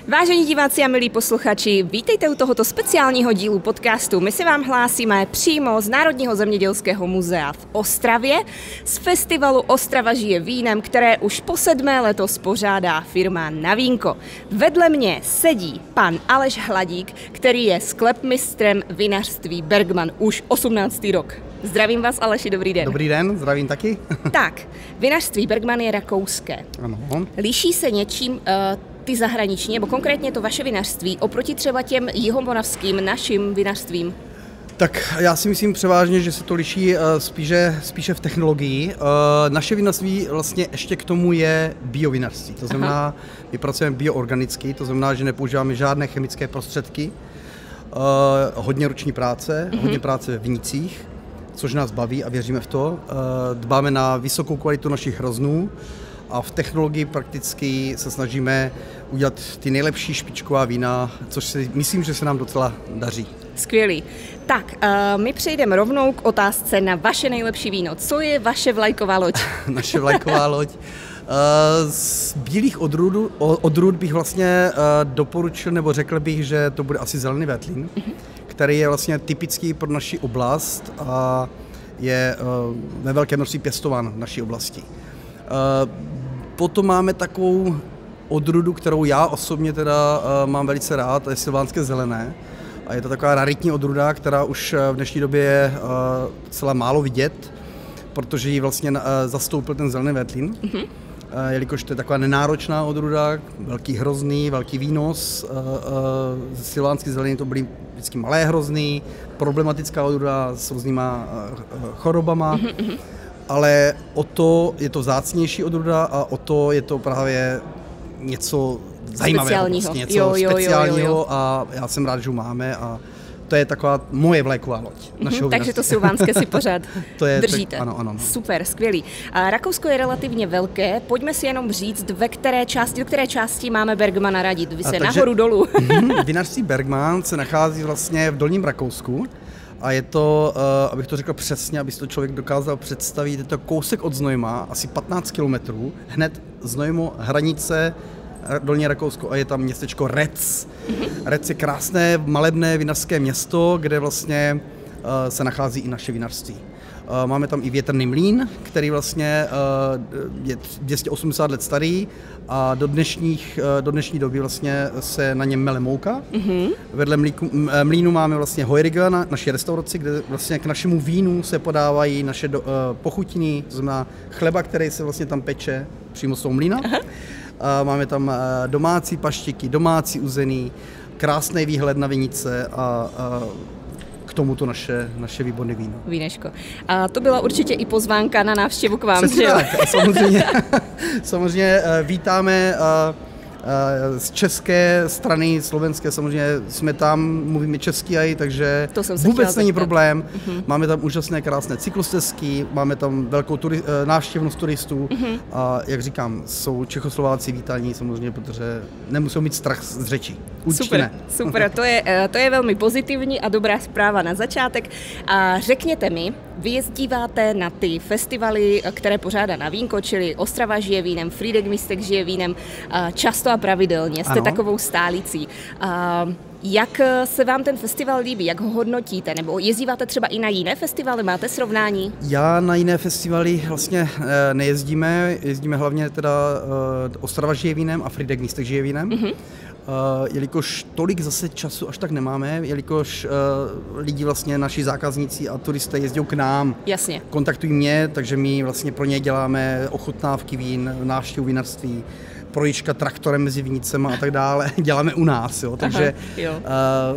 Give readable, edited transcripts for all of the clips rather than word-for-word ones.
Vážení diváci a milí posluchači, vítejte u tohoto speciálního dílu podcastu. My se vám hlásíme přímo z Národního zemědělského muzea v Ostravě z festivalu Ostrava žije vínem, které už po 7. letos pořádá firma Na Vínko. Vedle mě sedí pan Aleš Hladík, který je sklepmistrem vinařství Bergman už 18. rok. Zdravím vás, Aleši, dobrý den. Dobrý den, zdravím taky. Tak, vinařství Bergman je rakouské. Ano. Liší se něčím ty zahraniční, nebo konkrétně to vaše vinařství, oproti třeba těm jihomoravským našim vinařstvím? Tak já si myslím převážně, že se to liší spíše v technologii. Naše vinařství vlastně ještě k tomu je biovinařství. To znamená, my pracujeme bioorganicky, to znamená, že nepoužíváme žádné chemické prostředky. Hodně ruční práce, hodně práce ve vinicích, což nás baví a věříme v to. Dbáme na vysokou kvalitu našich hroznů a v technologii prakticky se snažíme udělat ty nejlepší špičková vína, což si myslím, že se nám docela daří. Skvělý. Tak, my přejdeme rovnou k otázce na vaše nejlepší víno. Co je vaše vlajková loď? Naše vlajková loď. Z bílých odrůd bych vlastně doporučil, nebo řekl bych, že to bude asi zelený Veltlín, který je vlastně typický pro naši oblast a je ve velké množství pěstován v naší oblasti. Potom máme takovou odrůdu, kterou já osobně teda mám velice rád, to je Silvánské zelené. A je to taková raritní odrůda, která už v dnešní době je docela málo vidět, protože ji vlastně zastoupil ten zelený Veltlín. Jelikož to je taková nenáročná odrůda, velký hrozný, velký výnos. Silvánský zelený to byly vždycky malé hrozný, problematická odrůda s různýma chorobama. Ale o to je to vzácnější odrůda a o to je to právě něco zajímavého, vlastně, něco speciálního a já jsem rád, že ho máme a to je taková moje vlajková loď. Takže to silvánské si pořád držíte. Ano. Super, skvělý. A Rakousko je relativně velké, pojďme si jenom říct, do které části máme Bergmana radit, vy se nahoru dolů. Vinařství Bergman se nachází vlastně v Dolním Rakousku. A je to, abych to řekl přesně, aby si to člověk dokázal představit, je to kousek od Znojma, asi 15 kilometrů, hned Znojmo, hranice, Dolní Rakousko a je tam městečko Rec. Rec je krásné, malebné vinařské město, kde vlastně se nachází i naše vinařství. Máme tam i větrný mlýn, který vlastně je 280 let starý a do dnešní doby vlastně se na něm mele mouka. Vedle mlýnu máme vlastně Heuriger, naši restauraci, kde vlastně k našemu vínu se podávají naše pochutiny, to znamená chleba, který se vlastně tam peče přímo z toho mlýna. Máme tam domácí paštiky, domácí uzený, krásný výhled na vinice a k tomuto naše výborné víno. Víneško. A to byla určitě i pozvánka na návštěvu k vám, přesně že jo? Tak, samozřejmě vítáme z české strany, slovenské, samozřejmě jsme tam, mluvíme česky aj, takže vůbec není problém. Máme tam úžasné, krásné cyklostezky, máme tam velkou návštěvnost turistů a jak říkám, jsou Čechoslováci vítaní samozřejmě, protože nemusí mít strach z řeči. Super, to je velmi pozitivní a dobrá zpráva na začátek. A řekněte mi, vy jezdíváte na ty festivaly, které pořádá Na Vínko, čili Ostrava žije vínem, Frýdek-Místek žije vínem, často a pravidelně, jste takovou stálicí. Jak se vám ten festival líbí, jak ho hodnotíte, nebo jezdíváte třeba i na jiné festivaly, máte srovnání? Já na jiné festivaly vlastně nejezdíme, jezdíme hlavně teda Ostrava žije vínem a Frýdek-Místek žije vínem. Jelikož tolik zase času až tak nemáme, jelikož lidi vlastně, naši zákazníci a turisté jezdí k nám. Jasně. Kontaktují mě, takže my vlastně pro ně děláme ochutnávky vín, návštěvu vinařství, projížďka traktorem mezi vinicema a tak dále, děláme u nás, jo, takže,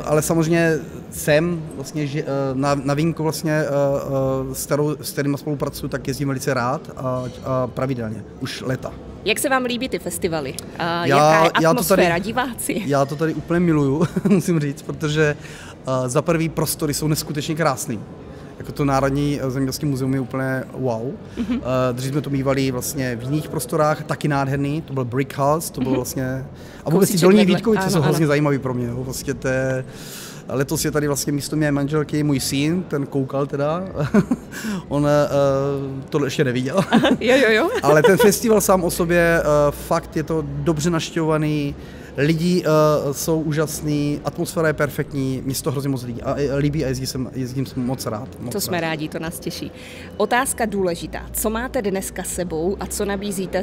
ale samozřejmě jsem vlastně na Vínku vlastně, s kterými spolupracuju, tak jezdím velice rád a pravidelně, už léta. Jak se vám líbí ty festivaly? Jaká je atmosféra, diváci? Já to tady úplně miluju, musím říct, protože za prvý prostory jsou neskutečně krásný. Jako to Národní zemědělské muzeum je úplně wow. Dřív jsme to mívali vlastně v jiných prostorách, taky nádherný, to byl Brick House, to bylo vlastně... A vůbec ty Dolní Vítkovice jsou hrozně zajímavý pro mě, jo. Vlastně letos je tady vlastně místo mé manželky můj syn, ten koukal teda, on to ještě neviděl. Jo. Ale ten festival sám o sobě, fakt je to dobře naštěvovaný, Lidi jsou úžasný, atmosféra je perfektní, mě se to hrozně moc líbí a jezdím jsem moc rád. To jsme rádi, to nás těší. Otázka důležitá. Co máte dneska sebou a co nabízíte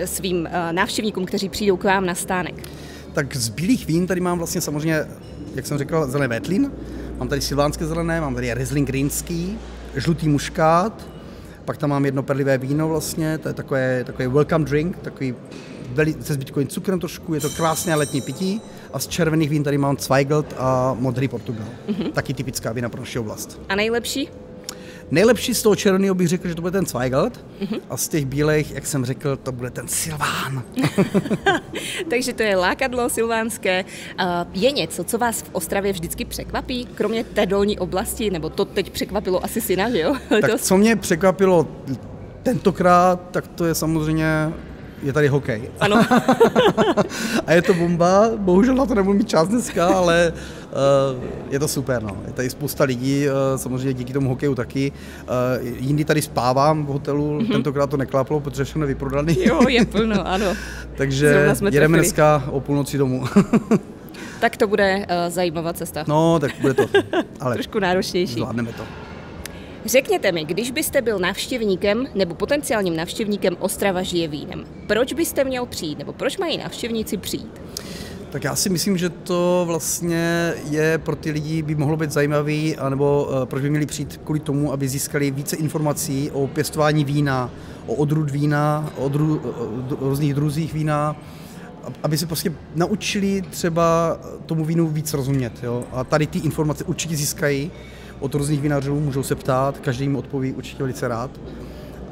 svým návštěvníkům, kteří přijdou k vám na stánek? Tak z bílých vín tady mám vlastně samozřejmě, jak jsem řekl, zelený Veltlín, mám tady silvánské zelené, mám tady Riesling rýnský, žlutý muškát, pak tam mám jedno perlivé víno vlastně, to je takový welcome drink, takový se zbytkovým cukrem trošku, je to krásné letní pití a z červených vín tady mám Zweigelt a modrý Portugal, taky typická vína pro naši oblast. A nejlepší? Nejlepší z toho červeného bych řekl, že to bude ten Zweigelt a z těch bílejch, jak jsem řekl, to bude ten Silván. Takže to je lákadlo silvánské. Je něco, co vás v Ostravě vždycky překvapí, kromě té dolní oblasti, nebo to teď překvapilo asi syna, že jo? Tak co mě překvapilo tentokrát, tak to je samozřejmě, je tady hokej. Ano. A je to bomba, bohužel na to nebudu mít čas dneska, ale je to super. No. Je tady spousta lidí, samozřejmě díky tomu hokeju taky. Jindy tady spávám v hotelu, tentokrát to nekláplo, protože všechno je vyprodaný. Jo, je plno, ano. Takže jedeme dneska o půlnoci domů. Tak to bude zajímavá cesta. No, tak bude to. Ale trošku náročnější. Zvládneme to. Řekněte mi, když byste byl návštěvníkem nebo potenciálním návštěvníkem Ostrava žije vínem, proč byste měl přijít, nebo proč mají návštěvníci přijít? Tak já si myslím, že to vlastně je pro ty lidi by mohlo být zajímavý, anebo proč by měli přijít kvůli tomu, aby získali více informací o pěstování vína, o odrůd vína, o různých druzích vína, aby se prostě naučili třeba tomu vínu víc rozumět. Jo? A tady ty informace určitě získají od různých vinařů, můžou se ptát, každý jim odpoví určitě velice rád.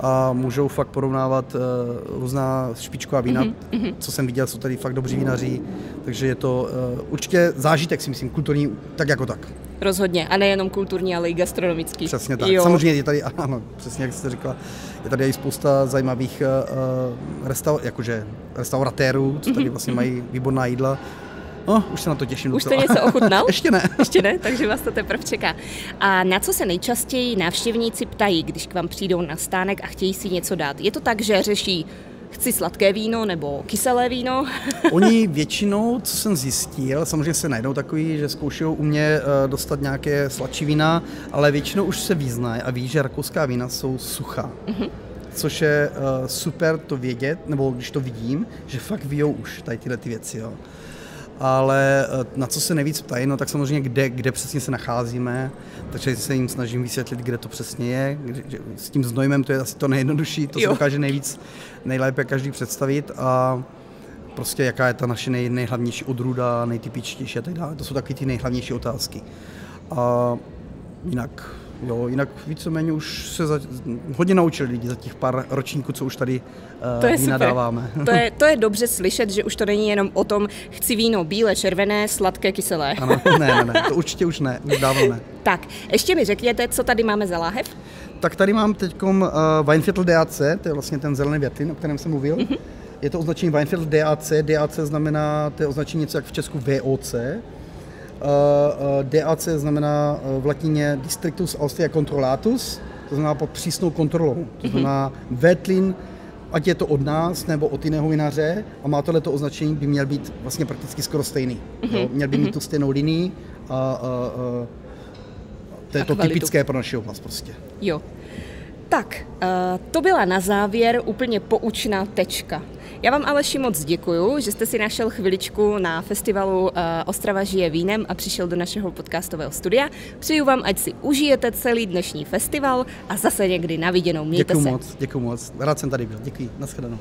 A můžou fakt porovnávat různá špičková vína, co jsem viděl, jsou tady fakt dobří vinaři, takže je to určitě zážitek, si myslím, kulturní, tak jako tak. Rozhodně, a nejenom kulturní, ale i gastronomický. Přesně tak. Jo. Samozřejmě je tady, ano, přesně jak jste řekla, je tady i spousta zajímavých restauratérů, co tady vlastně mají výborná jídla. No, už se na to těším. Už jste něco ochutnal? Ještě ne. Ještě ne, takže vás to teprve čeká. A na co se nejčastěji návštěvníci ptají, když k vám přijdou na stánek a chtějí si něco dát? Je to tak, že řeší, chci sladké víno nebo kyselé víno? Oni většinou, co jsem zjistil, samozřejmě se najdou takový, že zkoušejí u mě dostat nějaké sladší vína, ale většinou už se vyznají a ví, že rakouská vína jsou suchá. Což je super to vědět, nebo když to vidím, že fakt víjou už tady tyhle ty věci. Jo. Ale na co se nejvíc ptají, no tak samozřejmě kde přesně se nacházíme, takže se jim snažím vysvětlit, kde to přesně je. S tím znojmem to je asi to nejjednodušší, to se dokáže nejlépe každý představit a prostě jaká je ta naše nejhlavnější odrůda, nejtypičtější a tak dále. To jsou taky ty nejhlavnější otázky. A jinak víceméně už se hodně naučili lidi za těch pár ročníků, co už tady vína dáváme. To je dobře slyšet, že už to není jenom o tom, chci víno bílé, červené, sladké, kyselé. Ano, ne, to určitě už ne, už dávno ne. Tak, ještě mi řekněte, co tady máme za láhev? Tak tady mám teďkom Weinviertel DAC, to je vlastně ten zelený Veltlín, o kterém jsem mluvil. Je to označení Weinviertel DAC, DAC znamená, to je označení něco jak v Česku VOC. DAC znamená v latině Districtus Austria Controllatus, to znamená pod přísnou kontrolou. To znamená Veltlín, ať je to od nás nebo od jiného vinaře, a má tohleto označení, by měl být vlastně prakticky skoro stejný. Měl by mít tu stejnou linii a to je to typické pro naši oblast prostě. Jo. Tak, to byla na závěr úplně poučná tečka. Já vám, Aleši, moc děkuju, že jste si našel chviličku na festivalu Ostrava žije vínem a přišel do našeho podcastového studia. Přeju vám, ať si užijete celý dnešní festival a zase někdy na viděnou. Mějte se. Děkuju moc. Rád jsem tady byl. Děkuji. Nashledanou.